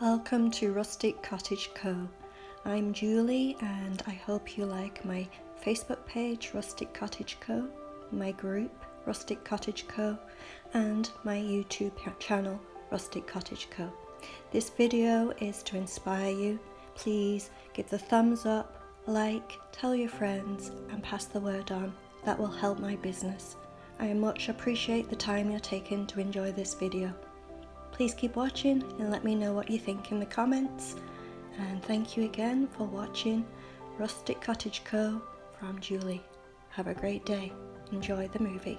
Welcome to Rustic Cottage Co. I'm Julie and I hope you like my Facebook page Rustic Cottage Co, my group Rustic Cottage Co and my YouTube channel Rustic Cottage Co. This video is to inspire you. Please give the thumbs up, like, tell your friends and pass the word on. That will help my business. I much appreciate the time you're taking to enjoy this video. Please keep watching and let me know what you think in the comments. And thank you again for watching Rustic Cottage Co. from Julie. Have a great day. Enjoy the movie.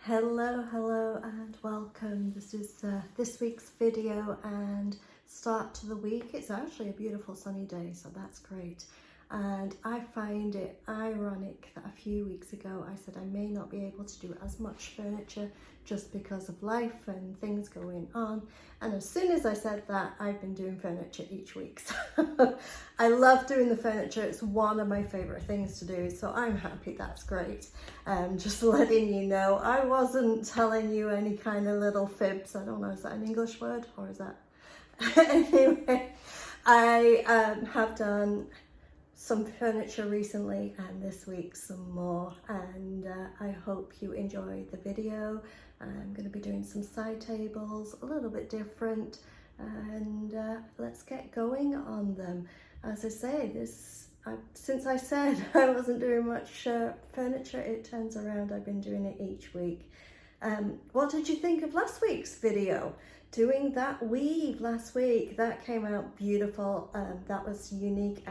Hello and welcome. This is this week's video and start to the week. It's actually a beautiful sunny day, so that's great. And I find it ironic that a few weeks ago I said I may not be able to do as much furniture just because of life and things going on. And as soon as I said that, I've been doing furniture each week. So I love doing the furniture. It's one of my favorite things to do. So I'm happy. That's great. Just letting you know, I wasn't telling you any kind of little fibs. I don't know, is that an English word or is that? Anyway, I have done some furniture recently and this week some more, and I hope you enjoy the video. I'm going to be doing some side tables, a little bit different, and let's get going on them. As I say, since I said I wasn't doing much furniture, it turns around I've been doing it each week. What did you think of last week's video? Doing that weave last week, that came out beautiful. That was unique.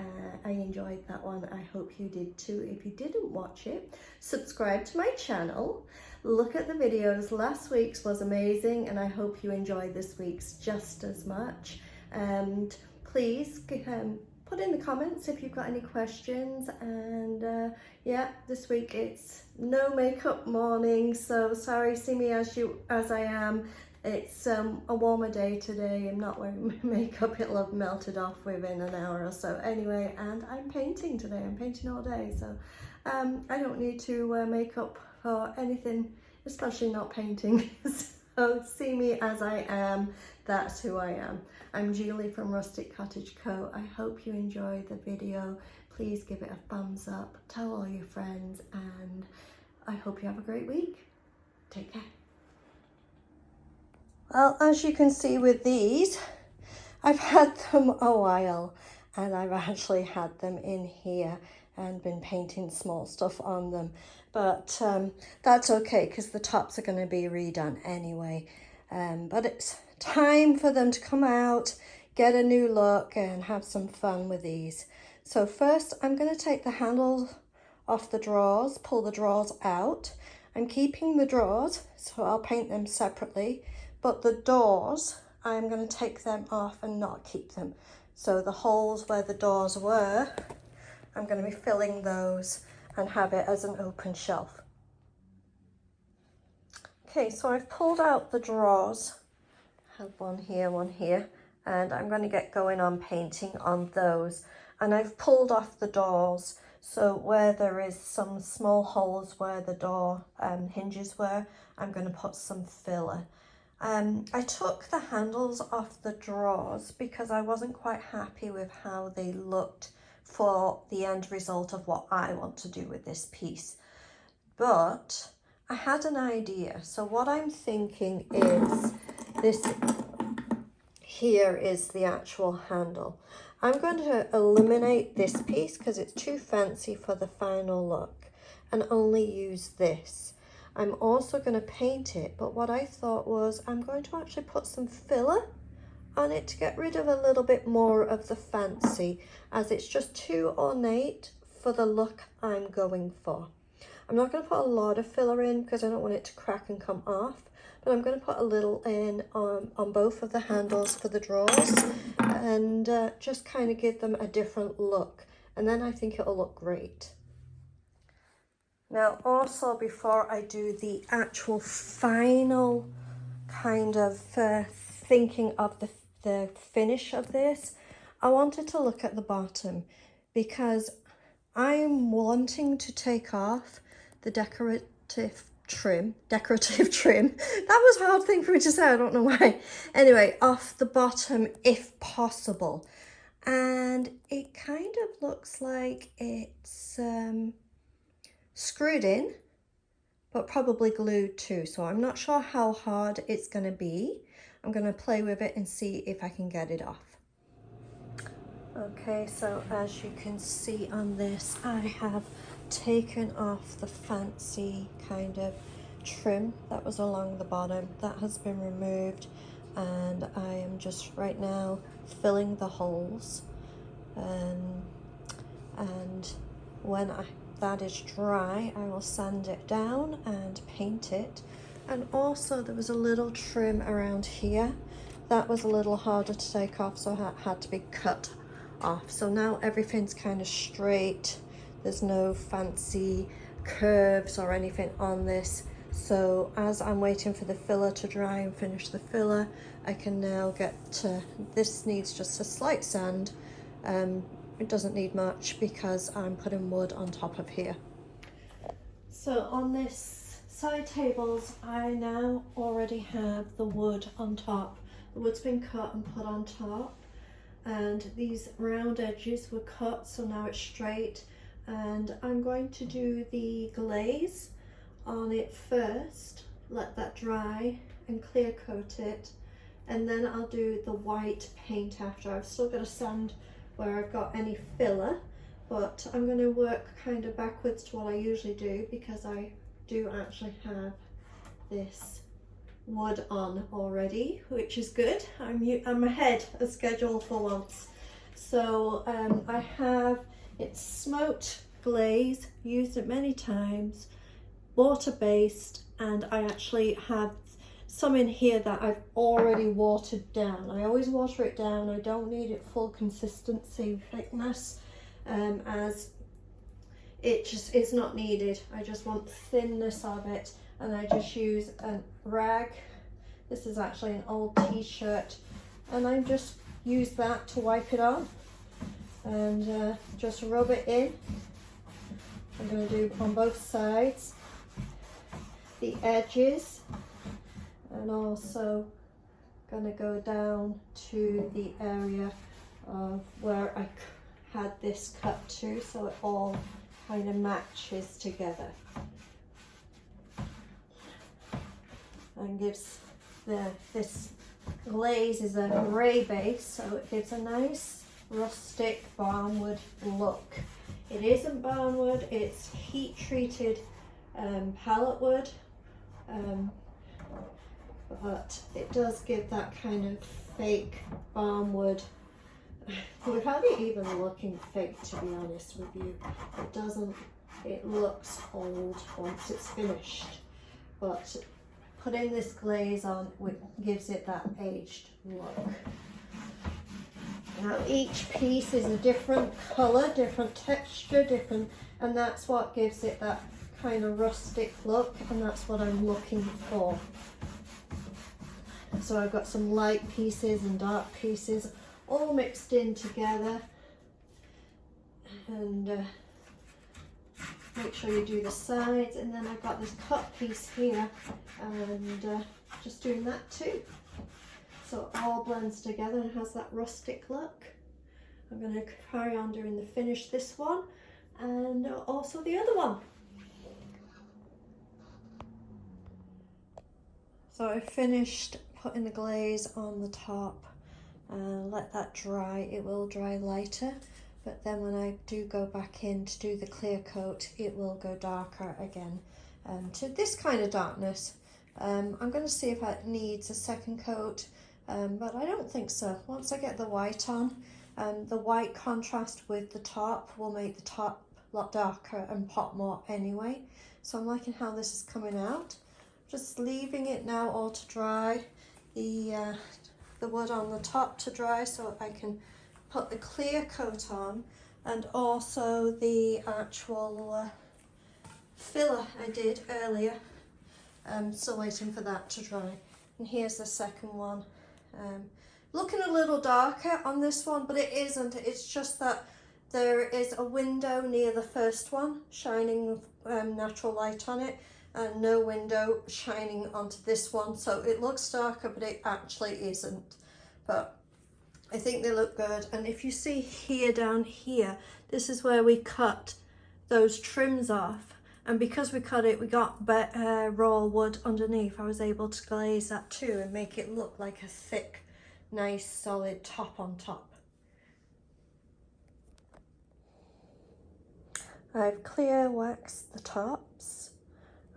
I enjoyed that one. I hope you did too. If you didn't watch it, subscribe to my channel. Look at the videos. Last week's was amazing and I hope you enjoyed this week's just as much. And please put in the comments if you've got any questions. And yeah, this week it's no makeup morning, so sorry, see me as I am. It's a warmer day today. I'm not wearing makeup. It'll have melted off within an hour or so. Anyway, and I'm painting today. I'm painting all day, so I don't need to wear makeup for anything, especially not painting. So see me as I am. That's who I am. I'm Julie from Rustic Cottage Co. I hope you enjoyed the video. Please give it a thumbs up. Tell all your friends, and I hope you have a great week. Take care. Well, as you can see with these, I've had them a while and I've actually had them in here and been painting small stuff on them. But that's okay because the tops are going to be redone anyway. But it's time for them to come out, get a new look and have some fun with these. So first I'm going to take the handles off the drawers, pull the drawers out. I'm keeping the drawers, so I'll paint them separately. But the doors, I'm going to take them off and not keep them. So the holes where the doors were, I'm going to be filling those and have it as an open shelf. Okay, so I've pulled out the drawers. I have one here, and I'm going to get going on painting on those. And I've pulled off the doors, so where there is some small holes where the door hinges were, I'm going to put some filler. I took the handles off the drawers because I wasn't quite happy with how they looked for the end result of what I want to do with this piece. But I had an idea. So what I'm thinking is this here is the actual handle. I'm going to eliminate this piece because it's too fancy for the final look and only use this. I'm also going to paint it, but what I thought was I'm going to actually put some filler on it to get rid of a little bit more of the fancy, as it's just too ornate for the look I'm going for. I'm not going to put a lot of filler in because I don't want it to crack and come off, but I'm going to put a little in on both of the handles for the drawers and just kind of give them a different look, and then I think it'll look great. Now also, before I do the actual final kind of thinking of the finish of this, I wanted to look at the bottom because I'm wanting to take off the decorative trim, decorative trim. That was a hard thing for me to say, I don't know why. Anyway, off the bottom if possible. And it kind of looks like it's screwed in, but probably glued too. So I'm not sure how hard it's going to be. I'm going to play with it and see if I can get it off. Okay, so as you can see on this, I have taken off the fancy kind of trim that was along the bottom. That has been removed, and I am just right now filling the holes. And when that is dry, I will sand it down and paint it. And also there was a little trim around here that was a little harder to take off, so it had to be cut off. So now everything's kind of straight. There's no fancy curves or anything on this. So as I'm waiting for the filler to dry and finish the filler, I can now get to, this needs just a slight sand. It doesn't need much because I'm putting wood on top of here. So on this side tables, I now already have the wood on top. The wood's been cut and put on top, and these round edges were cut, so now it's straight. And I'm going to do the glaze on it first, let that dry and clear coat it, and then I'll do the white paint after. I've still got to sand where I've got any filler, but I'm going to work kind of backwards to what I usually do, because I do actually have this wood on already, which is good. I'm ahead of schedule for once. So I have, it's smoked glaze, used it many times, water based, and I actually have some in here that I've already watered down. I always water it down. I don't need it full consistency thickness, as it just is not needed. I just want thinness of it, and I just use a rag. This is actually an old t-shirt, and I just use that to wipe it on and just rub it in. I'm going to do on both sides, the edges, and also going to go down to the area of where I had this cut to, so it all kind of matches together and gives this glaze is a grey base, so it gives a nice rustic barnwood look. It isn't barnwood, it's heat treated pallet wood, but it does give that kind of fake barnwood without it even looking fake, to be honest with you. It doesn't, it looks old once it's finished, but putting this glaze on gives it that aged look. Now each piece is a different colour, different texture, different, and that's what gives it that kind of rustic look, and that's what I'm looking for. So I've got some light pieces and dark pieces all mixed in together, and make sure you do the sides. And then I've got this cut piece here, and just doing that too. So it all blends together and has that rustic look. I'm going to carry on doing the finish this one and also the other one. So I finished putting the glaze on the top and let that dry. It will dry lighter, but then when I do go back in to do the clear coat, it will go darker again to this kind of darkness. I'm going to see if it needs a second coat, but I don't think so. Once I get the white on, the white contrast with the top will make the top a lot darker and pop more anyway. So I'm liking how this is coming out. Just leaving it now all to dry, the wood on the top to dry, so I can put the clear coat on, and also the actual filler I did earlier. Still waiting for that to dry. And here's the second one. Looking a little darker on this one, but it isn't. It's just that there is a window near the first one shining natural light on it, and no window shining onto this one, so it looks darker but it actually isn't. But I think they look good. And if you see here, down here, this is where we cut those trims off, and because we cut it, we got raw wood underneath. I was able to glaze that too and make it look like a thick, nice solid top on top. I've clear waxed the tops.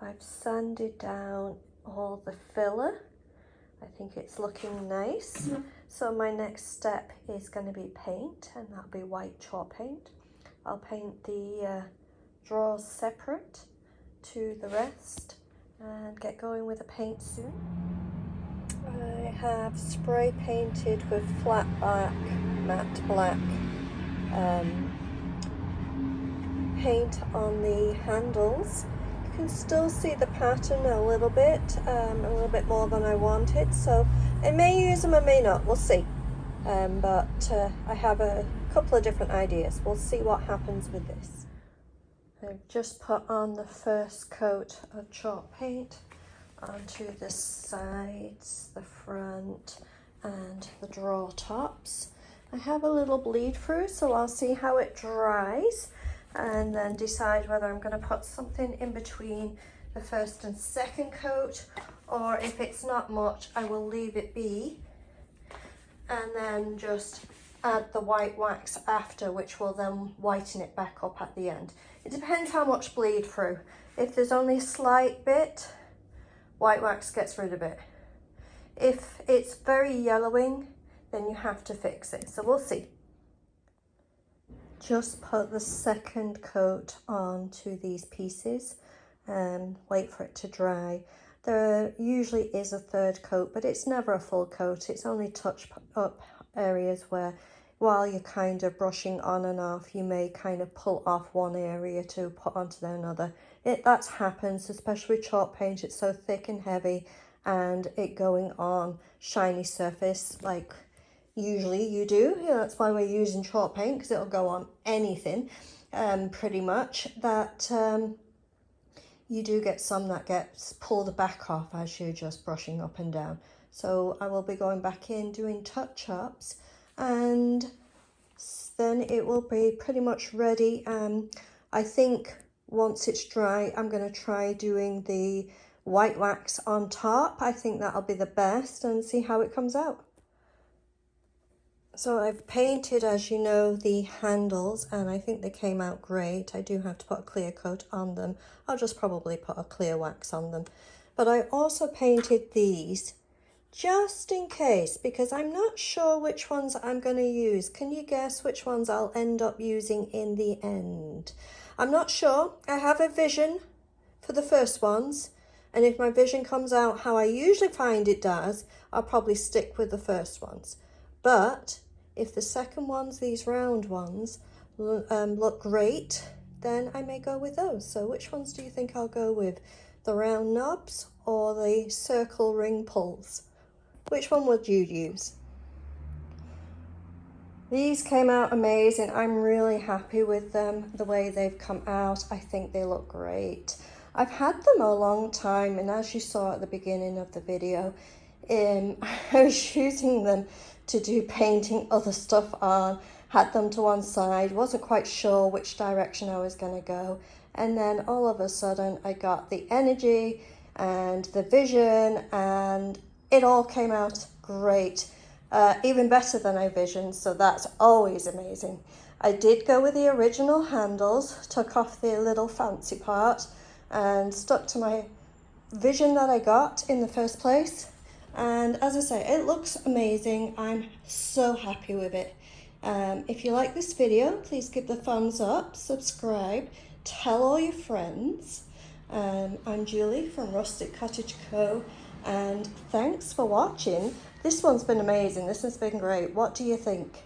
I've sanded down all the filler. I think it's looking nice. So my next step is going to be paint, and that'll be white chalk paint. I'll paint the drawers separate to the rest and get going with the paint soon. I have spray painted with flat black, matte black paint on the handles. You can still see the pattern a little bit more than I wanted, so I may use them, I may not, we'll see. But I have a couple of different ideas. We'll see what happens with this. I've just put on the first coat of chalk paint onto the sides, the front, and the drawer tops. I have a little bleed through, so I'll see how it dries and then decide whether I'm going to put something in between the first and second coat, or if it's not much, I will leave it be and then just add the white wax after, which will then whiten it back up at the end. It depends how much bleed through. If there's only a slight bit, white wax gets rid of it. If it's very yellowing, then you have to fix it. So we'll see. Just put the second coat onto these pieces and wait for it to dry. There usually is a third coat, but it's never a full coat. It's only touch up areas where, while you're kind of brushing on and off, you may kind of pull off one area to put onto another. That happens, especially with chalk paint. It's so thick and heavy, and it going on shiny surface like usually you do. That's why we're using chalk paint, because it'll go on anything pretty much. That you do get some that gets pulled back off as you're just brushing up and down. So I will be going back in doing touch-ups, and then it will be pretty much ready. I think once it's dry, I'm going to try doing the white wax on top. I think that'll be the best, and see how it comes out. So I've painted, as you know, the handles, and I think they came out great. I do have to put a clear coat on them. I'll just probably put a clear wax on them. But I also painted these just in case, because I'm not sure which ones I'm going to use. Can you guess which ones I'll end up using in the end? I'm not sure. I have a vision for the first ones, and if my vision comes out how I usually find it does, I'll probably stick with the first ones. But if the second ones, these round ones, look great, then I may go with those. So which ones do you think I'll go with? The round knobs or the circle ring pulls? Which one would you use? These came out amazing. I'm really happy with them, the way they've come out. I think they look great. I've had them a long time, and as you saw at the beginning of the video, I was using them to do painting other stuff on, had them to one side, wasn't quite sure which direction I was going to go, and then all of a sudden I got the energy and the vision, and it all came out great, even better than I visioned, so that's always amazing. I did go with the original handles, took off the little fancy part and stuck to my vision that I got in the first place. And as I say, it looks amazing. I'm so happy with it. If you like this video, please give the thumbs up, subscribe, tell all your friends. I'm Julie from Rustic Cottage Co, and thanks for watching. This one's been amazing. This has been great. What do you think?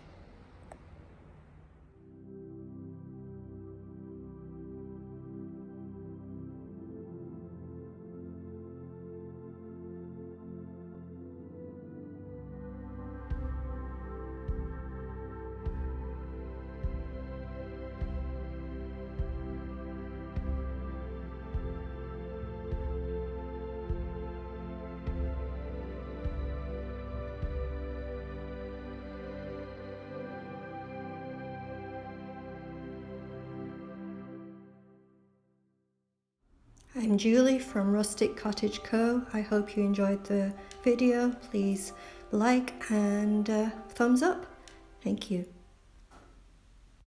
I'm Julie from Rustic Cottage Co. I hope you enjoyed the video. Please like and thumbs up. Thank you.